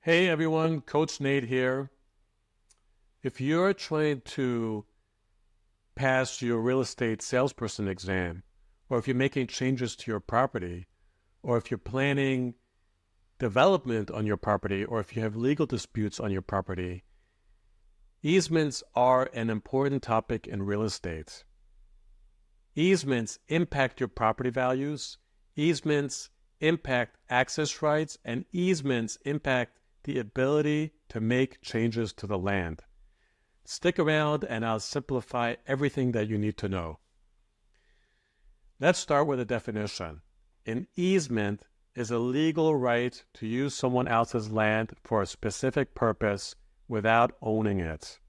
Hey everyone, Coach Nate here. If you're trying to pass your real estate salesperson exam, or if you're making changes to your property, or if you're planning development on your property, or if you have legal disputes on your property, easements are an important topic in real estate. Easements impact your property values, easements impact access rights, and easements impact the ability to make changes to the land. Stick around and I'll simplify everything that you need to know. Let's start with a definition. An easement is a legal right to use someone else's land for a specific purpose without owning it.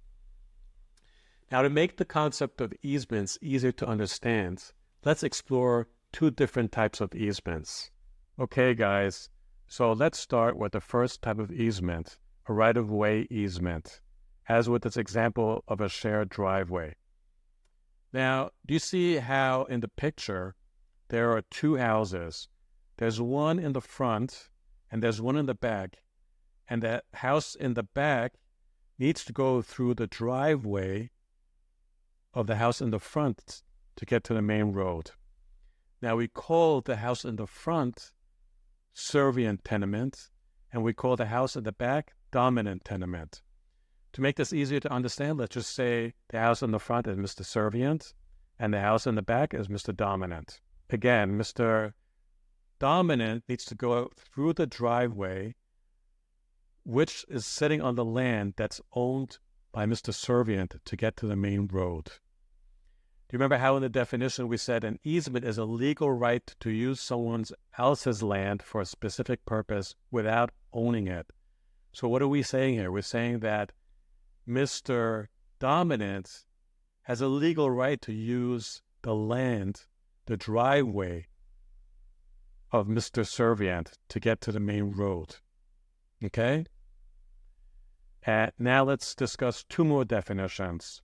Now, to make the concept of easements easier to understand, let's explore two different types of easements. Okay, guys, so let's start with the first type of easement, a right-of-way easement, as with this example of a shared driveway. Now, do you see how in the picture there are two houses? There's one in the front and there's one in the back, and that house in the back needs to go through the driveway of the house in the front to get to the main road. Now, we call the house in the front servient tenement, and we call the house in the back dominant tenement. To make this easier to understand, let's just say the house in the front is Mr. Servient, and the house in the back is Mr. Dominant. Again, Mr. Dominant needs to go through the driveway, which is sitting on the land that's owned by Mr. Servient to get to the main road. Do you remember how in the definition we said an easement is a legal right to use someone else's land for a specific purpose without owning it? So what are we saying here? We're saying that Mr. Dominant has a legal right to use the land, the driveway of Mr. Servient to get to the main road. Okay? And now let's discuss two more definitions.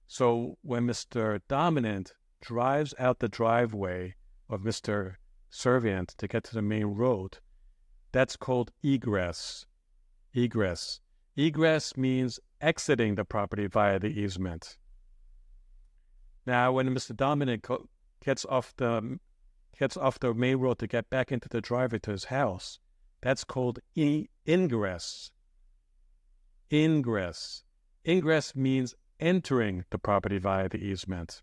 So when Mr. Dominant drives out the driveway of Mr. Servient to get to the main road, that's called egress. Egress. Egress means exiting the property via the easement. Now, when Mr. Dominant gets off the main road to get back into the driveway to his house, that's called ingress. Ingress. Ingress means entering the property via the easement.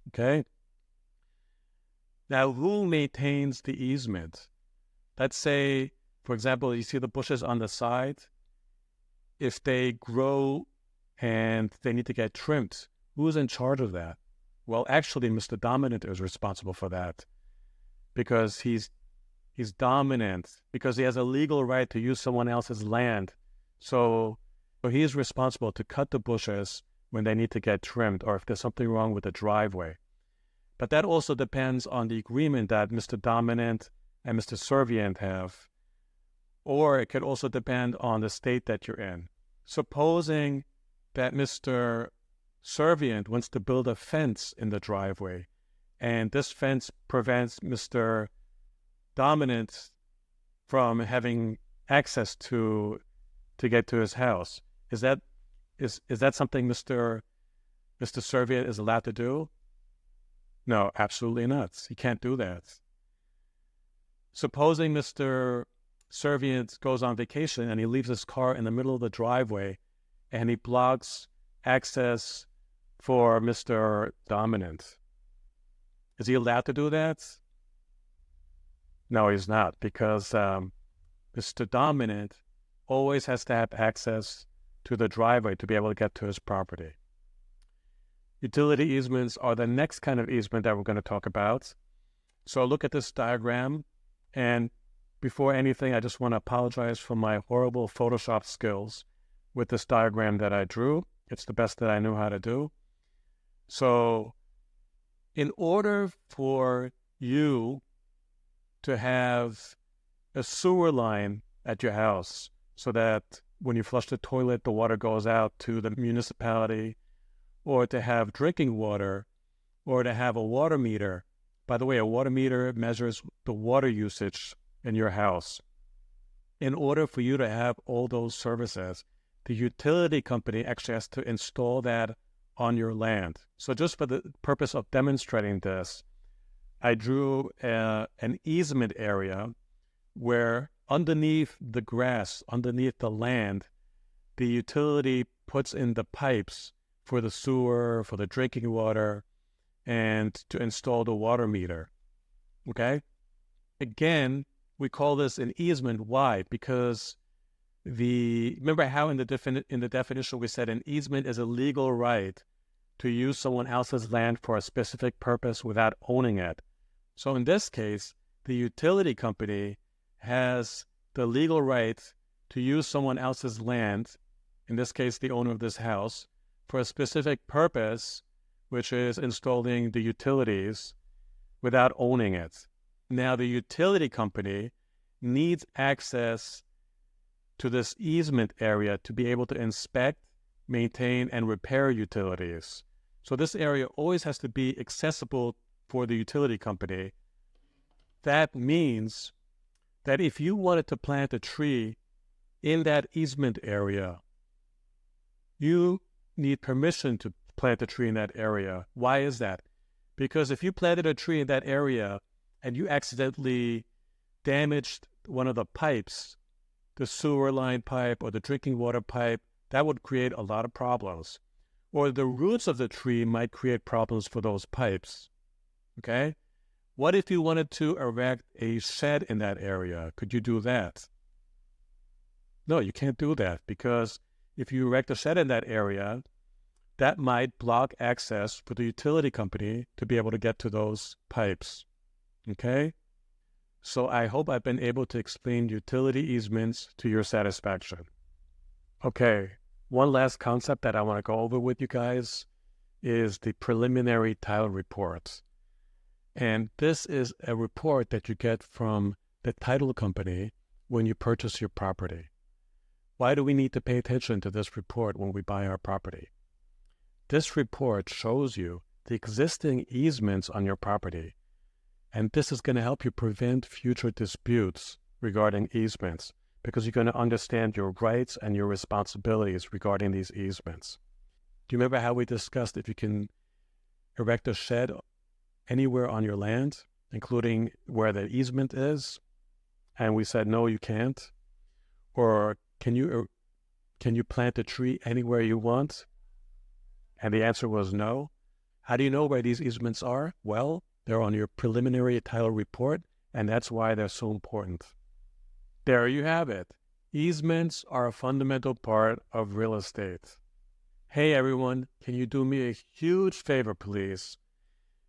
Okay? Now, who maintains the easement? Let's say, for example, you see the bushes on the side. If they grow and they need to get trimmed, who's in charge of that? Well, actually, Mr. Dominant is responsible for that because he's dominant, because he has a legal right to use someone else's land. So he is responsible to cut the bushes when they need to get trimmed or if there's something wrong with the driveway. But that also depends on the agreement that Mr. Dominant and Mr. Servient have. Or it could also depend on the state that you're in. Supposing that Mr. Servient wants to build a fence in the driveway, and this fence prevents Mr. Dominant from having access to get to his house. Is that something Mr. Servient is allowed to do? No, absolutely not. He can't do that. Supposing Mr. Servient goes on vacation and he leaves his car in the middle of the driveway and he blocks access for Mr. Dominant. Is he allowed to do that? No, he's not, because Mr. Dominant always has to have access to the driveway to be able to get to his property. Utility easements are the next kind of easement that we're going to talk about. So look at this diagram, and before anything, I just want to apologize for my horrible Photoshop skills with this diagram that I drew. It's the best that I knew how to do. So in order for you to have a sewer line at your house so that when you flush the toilet, the water goes out to the municipality, or to have drinking water, or to have a water meter. By the way, a water meter measures the water usage in your house. in order for you to have all those services, the utility company actually has to install that on your land. So just for the purpose of demonstrating this, I drew an easement area where underneath the grass, underneath the land, the utility puts in the pipes for the sewer, for the drinking water, and to install the water meter. Okay? Again, we call this an easement. Why? Because remember how in the definition we said an easement is a legal right to use someone else's land for a specific purpose without owning it. So in this case, the utility company has the legal right to use someone else's land, in this case the owner of this house, for a specific purpose, which is installing the utilities without owning it. Now the utility company needs access to this easement area to be able to inspect, maintain, and repair utilities. So this area always has to be accessible for the utility company. That means that if you wanted to plant a tree in that easement area, you need permission to plant a tree in that area. Why is that? Because if you planted a tree in that area and you accidentally damaged one of the pipes, the sewer line pipe or the drinking water pipe, that would create a lot of problems. Or the roots of the tree might create problems for those pipes. Okay? What if you wanted to erect a shed in that area? Could you do that? No, you can't do that, because if you erect a shed in that area, that might block access for the utility company to be able to get to those pipes. Okay? So I hope I've been able to explain utility easements to your satisfaction. Okay, one last concept that I want to go over with you guys is the preliminary title report. And this is a report that you get from the title company when you purchase your property. Why do we need to pay attention to this report when we buy our property? This report shows you the existing easements on your property, and this is going to help you prevent future disputes regarding easements, because you're going to understand your rights and your responsibilities regarding these easements. Do you remember how we discussed if you can erect a shed anywhere on your land, including where the easement is? And we said, no, you can't. Or can you plant a tree anywhere you want? And the answer was no. How do you know where these easements are? Well, they're on your preliminary title report, and that's why they're so important. There you have it. Easements are a fundamental part of real estate. Hey everyone, can you do me a huge favor, please?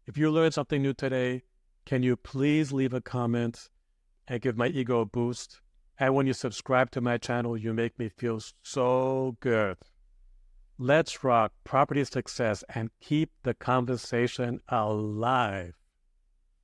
If you learned something new today, can you please leave a comment and give my ego a boost? And when you subscribe to my channel, you make me feel so good. Let's rock property success and keep the conversation alive.